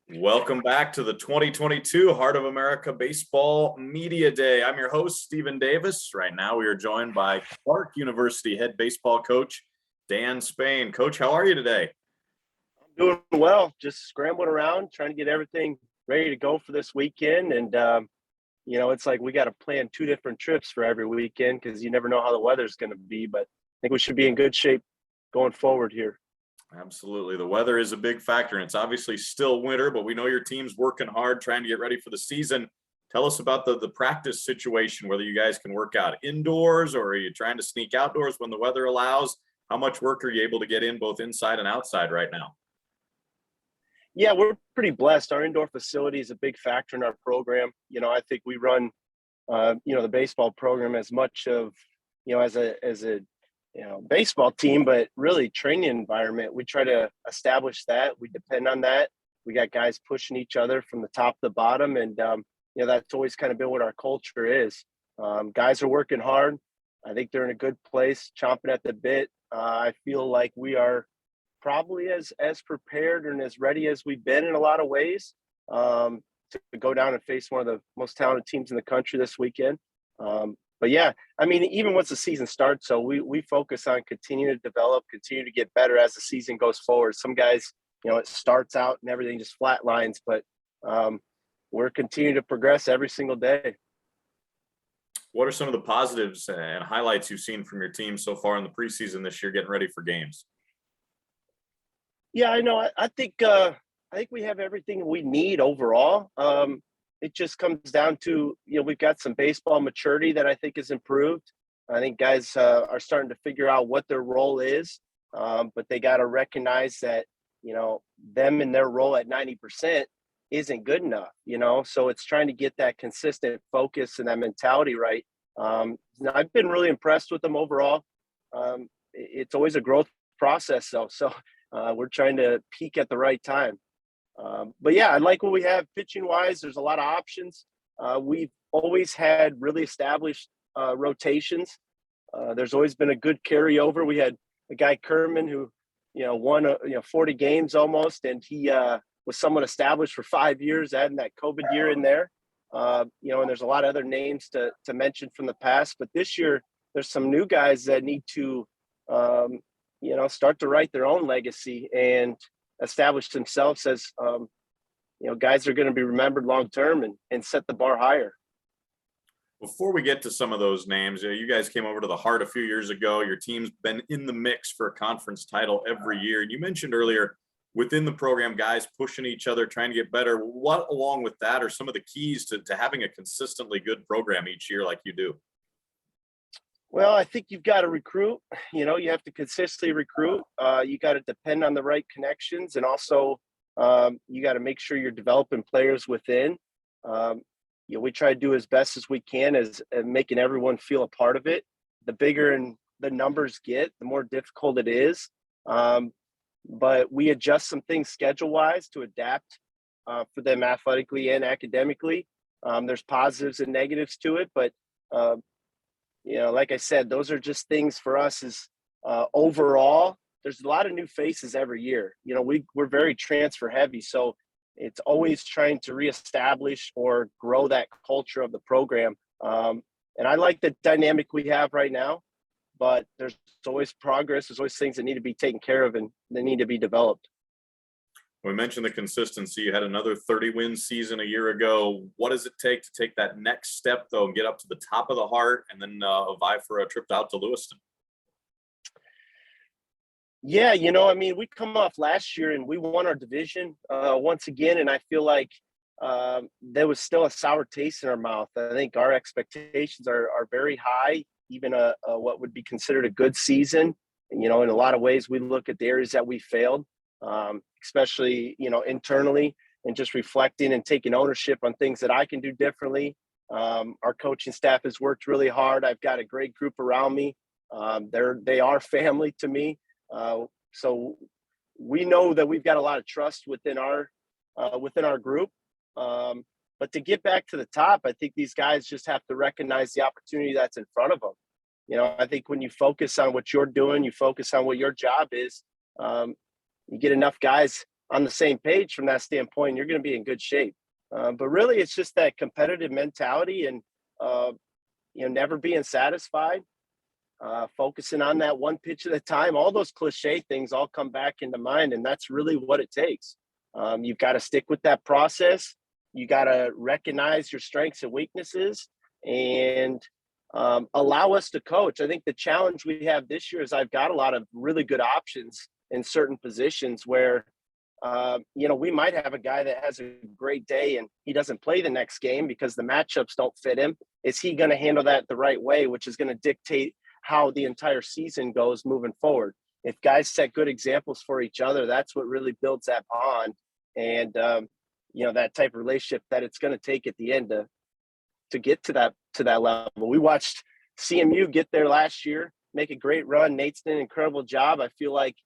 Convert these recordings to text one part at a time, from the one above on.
Welcome back to the 2022 Heart of America Baseball Media Day. I'm your host, Stephen Davis. Right now, we are joined by Clarke University head baseball coach, Dan Spain. Coach, how are you today? I'm doing well, just scrambling around, trying to get everything ready to go for this weekend. And, it's like we got to plan two different trips for every weekend because you never know how the weather's going to be. But I think we should be in good shape going forward here. Absolutely. The weather is a big factor, and it's obviously still winter, but we know your team's working hard trying to get ready for the season. Tell us about the practice situation, whether you guys can work out indoors or are you trying to sneak outdoors when the weather allows? How much work are you able to get in both inside and outside right now? Yeah, we're pretty blessed. Our indoor facility is a big factor in our program. I think we run, the baseball program as much of, as a baseball team, but really training environment. We try to establish that. We depend on that. We got guys pushing each other from the top to the bottom. And, that's always kind of been what our culture is. Guys are working hard. I think they're in a good place, chomping at the bit. I feel like we are probably as prepared and as ready as we've been in a lot of ways to go down and face one of the most talented teams in the country this weekend. But yeah, I mean, even once the season starts, so we focus on continuing to develop, continue to get better as the season goes forward. Some guys, it starts out and everything just flatlines, but we're continuing to progress every single day. What are some of the positives and highlights you've seen from your team so far in the preseason this year, getting ready for games? Yeah, I know. I think we have everything we need overall. It just comes down to, we've got some baseball maturity that I think has improved. I think guys are starting to figure out what their role is, but they got to recognize that, them in their role at 90% isn't good enough, so it's trying to get that consistent focus and that mentality right. I've been really impressed with them overall. It's always a growth process, though, so we're trying to peak at the right time. But yeah, I like what we have pitching wise. There's a lot of options. We've always had really established rotations. There's always been a good carryover. We had a guy Kerman who, won 40 games almost, and he was somewhat established for 5 years, adding that COVID year in there. And there's a lot of other names to mention from the past. But this year, there's some new guys that need to, start to write their own legacy and establish themselves as, guys are going to be remembered long term and set the bar higher. Before we get to some of those names, you guys came over to the Heart a few years ago. Your team's been in the mix for a conference title every year. And you mentioned earlier within the program, guys pushing each other, trying to get better. What, along with that, are some of the keys to having a consistently good program each year like you do? Well, I think you've got to recruit. You have to consistently recruit. You got to depend on the right connections, and also you got to make sure you're developing players within. We try to do as best as we can as making everyone feel a part of it. The bigger and the numbers get, the more difficult it is. But we adjust some things schedule-wise to adapt for them athletically and academically. There's positives and negatives to it, but like I said, those are just things for us is overall, there's a lot of new faces every year. We're very transfer heavy. So it's always trying to reestablish or grow that culture of the program. And I like the dynamic we have right now, but there's always progress. There's always things that need to be taken care of and they need to be developed. We mentioned the consistency. You had another 30-win season a year ago. What does it take to take that next step, though, and get up to the top of the Heart and then vie for a trip out to Lewiston? Yeah, we come off last year and we won our division once again, and I feel like there was still a sour taste in our mouth. I think our expectations are very high, even what would be considered a good season. And, in a lot of ways, we look at the areas that we failed. Especially, internally, and just reflecting and taking ownership on things that I can do differently. Our coaching staff has worked really hard. I've got a great group around me. They are family to me. So we know that we've got a lot of trust within our group. But to get back to the top, I think these guys just have to recognize the opportunity that's in front of them. I think when you focus on what you're doing, you focus on what your job is, you get enough guys on the same page from that standpoint, you're going to be in good shape. But really, it's just that competitive mentality and never being satisfied, focusing on that one pitch at a time. All those cliche things all come back into mind, and that's really what it takes. You've got to stick with that process. You got to recognize your strengths and weaknesses, and allow us to coach. I think the challenge we have this year is I've got a lot of really good options in certain positions where we might have a guy that has a great day and he doesn't play the next game because the matchups don't fit him. Is he going to handle that the right way, which is going to dictate how the entire season goes moving forward? If guys set good examples for each other, that's what really builds that bond and, that type of relationship that it's going to take at the end to get to that level. We watched CMU get there last year, make a great run. Nate's done an incredible job. I feel like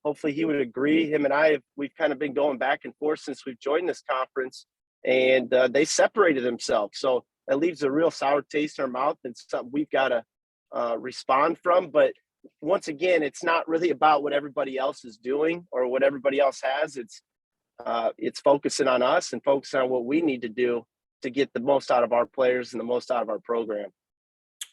hopefully he would agree. Him and we've kind of been going back and forth since we've joined this conference, and they separated themselves. So that leaves a real sour taste in our mouth and something we've got to respond from. But once again, it's not really about what everybody else is doing or what everybody else has. It's focusing on us and focusing on what we need to do to get the most out of our players and the most out of our program.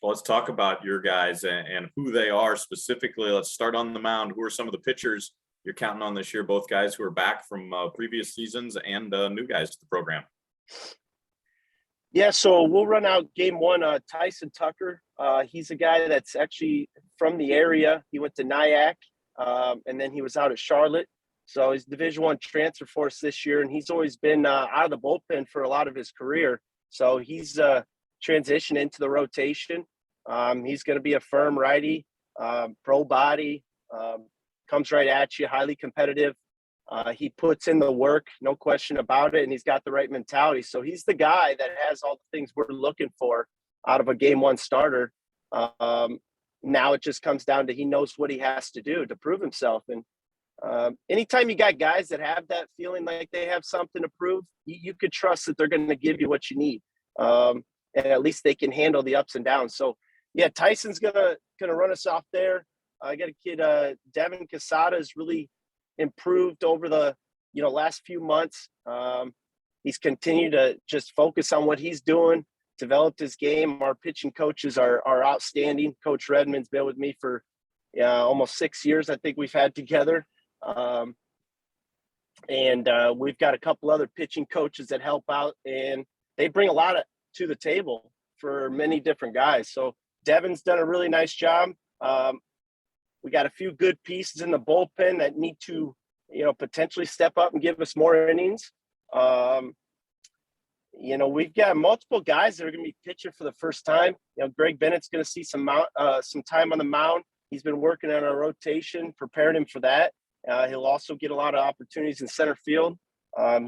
Well, let's talk about your guys and who they are specifically. Let's start on the mound. Who are some of the pitchers you're counting on this year? Both guys who are back from previous seasons and new guys to the program. Yeah, so we'll run out game one. Tyson Tucker, he's a guy that's actually from the area. He went to Nyack, and then he was out at Charlotte. So he's Division I transfer for us this year, and he's always been out of the bullpen for a lot of his career. So he's transitioned into the rotation. He's going to be a firm righty, pro body, comes right at you, highly competitive. He puts in the work, no question about it, and he's got the right mentality. So he's the guy that has all the things we're looking for out of a game one starter. Now it just comes down to he knows what he has to do to prove himself. And anytime you got guys that have that feeling like they have something to prove, you could trust that they're going to give you what you need. And at least they can handle the ups and downs. So, yeah, Tyson's gonna run us off there. I got a kid, Devin Casada, has really improved over the last few months. He's continued to just focus on what he's doing, developed his game. Our pitching coaches are outstanding. Coach Redmond's been with me for almost 6 years, I think we've had together. And we've got a couple other pitching coaches that help out, and they bring a lot to the table for many different guys. So Devin's done a really nice job. We got a few good pieces in the bullpen that need to, potentially step up and give us more innings. We've got multiple guys that are going to be pitching for the first time. Greg Bennett's going to see some time on the mound. He's been working on our rotation, preparing him for that. He'll also get a lot of opportunities in center field.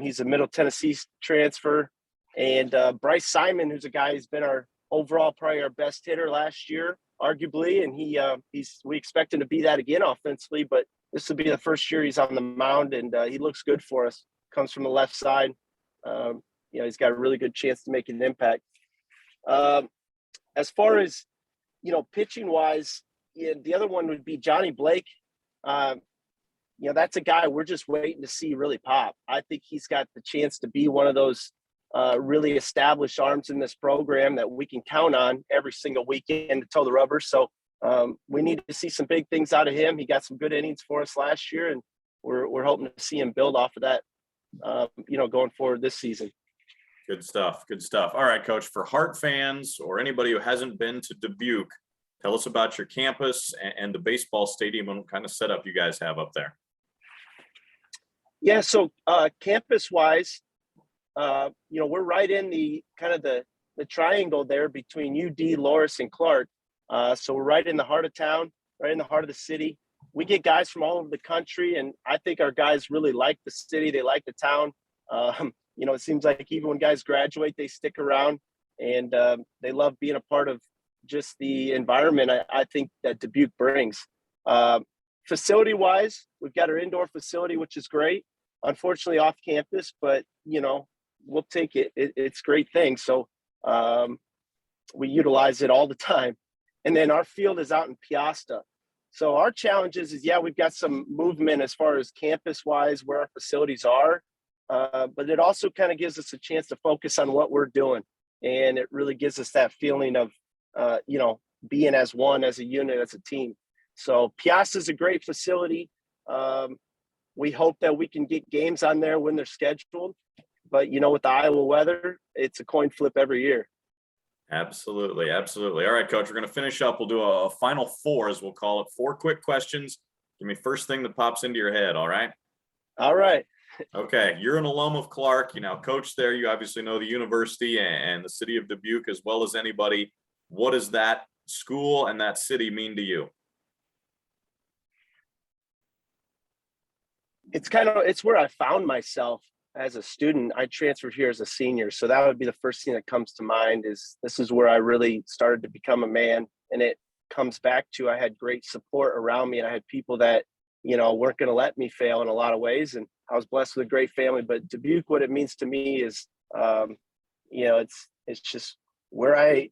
He's a Middle Tennessee transfer. And Bryce Simon, who's a guy who's been probably our best hitter last year, arguably, and we expect him to be that again offensively. But this will be the first year he's on the mound, and he looks good for us. Comes from the left side. He's got a really good chance to make an impact. As far as pitching wise, the other one would be Johnny Blake. That's a guy we're just waiting to see really pop. I think he's got the chance to be one of those really established arms in this program that we can count on every single weekend to toe the rubber. So we need to see some big things out of him. He got some good innings for us last year, and we're hoping to see him build off of that, going forward this season. Good stuff. Good stuff. All right, Coach, for Hart fans or anybody who hasn't been to Dubuque, tell us about your campus and the baseball stadium and what kind of setup you guys have up there. Yeah, so campus-wise, we're right in the kind of the triangle there between UD, Loras, and Clarke. So we're right in the heart of town, right in the heart of the city. We get guys from all over the country, and I think our guys really like the city. They like the town. It seems like even when guys graduate, they stick around, and they love being a part of just the environment I think that Dubuque brings. Facility-wise, we've got our indoor facility, which is great. Unfortunately, off campus, but, we'll take it. It's a great thing. So we utilize it all the time. And then our field is out in Piasta. So our challenge is yeah, we've got some movement as far as campus wise where our facilities are, but it also kind of gives us a chance to focus on what we're doing, and it really gives us that feeling of being as one, as a unit, as a team. So Piazza is a great facility. We hope that we can get games on there when they're scheduled, but with the Iowa weather, it's a coin flip every year. Absolutely. Absolutely. All right, Coach, we're going to finish up. We'll do a final four, as we'll call it. 4 quick questions. Give me first thing that pops into your head. All right. All right. Okay. You're an alum of Clarke. You now coach there. You obviously know the university and the city of Dubuque as well as anybody. What does that school and that city mean to you? It's where I found myself as a student. I transferred here as a senior, so that would be the first thing that comes to mind. Is this is where I really started to become a man, and it comes back to I had great support around me, and I had people that weren't going to let me fail in a lot of ways, and I was blessed with a great family. But Dubuque, what it means to me is it's just where I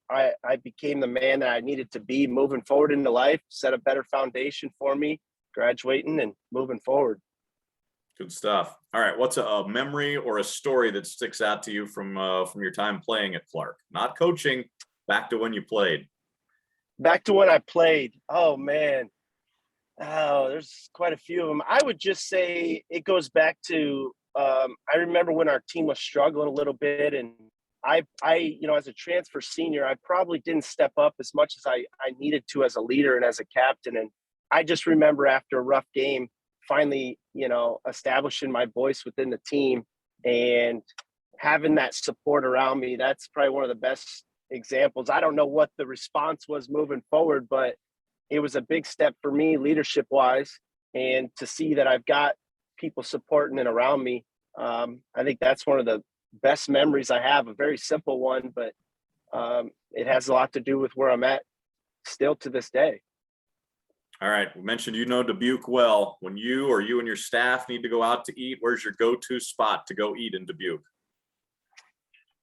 became the man that I needed to be moving forward into life, set a better foundation for me graduating and moving forward. Good stuff. All right. What's a memory or a story that sticks out to you from your time playing at Clarke? Not coaching, back to when you played. Back to when I played. Oh, man. Oh, there's quite a few of them. I would just say it goes back to I remember when our team was struggling a little bit, and I as a transfer senior, I probably didn't step up as much as I needed to as a leader and as a captain. And I just remember after a rough game, finally, establishing my voice within the team and having that support around me. That's probably one of the best examples. I don't know what the response was moving forward, but it was a big step for me leadership wise. And to see that I've got people supporting and around me, I think that's one of the best memories I have. A very simple one, but it has a lot to do with where I'm at still to this day. All right. We mentioned Dubuque well. When you and your staff need to go out to eat, where's your go-to spot to go eat in Dubuque?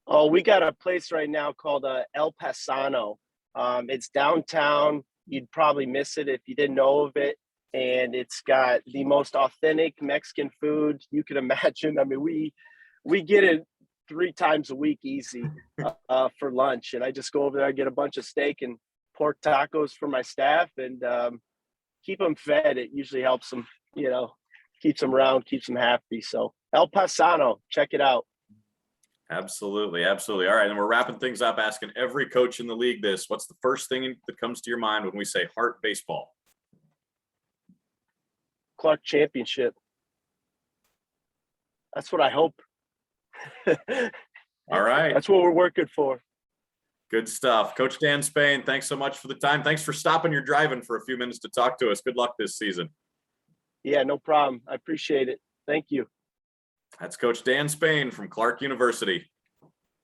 Oh, we got a place right now called El Pasano. It's downtown. You'd probably miss it if you didn't know of it. And it's got the most authentic Mexican food you can imagine. I mean, we get it 3 times a week easy for lunch. And I just go over there, I get a bunch of steak and pork tacos for my staff, and keep them fed. It usually helps them, keeps them around, keeps them happy. So El Pasano, check it out. Absolutely. Absolutely. All right. And we're wrapping things up, asking every coach in the league this. What's the first thing that comes to your mind when we say Hart baseball? Clarke championship. That's what I hope. All right. That's what we're working for. Good stuff. Coach Dan Spain, thanks so much for the time. Thanks for stopping your driving for a few minutes to talk to us. Good luck this season. Yeah, no problem. I appreciate it. Thank you. That's Coach Dan Spain from Clarke University.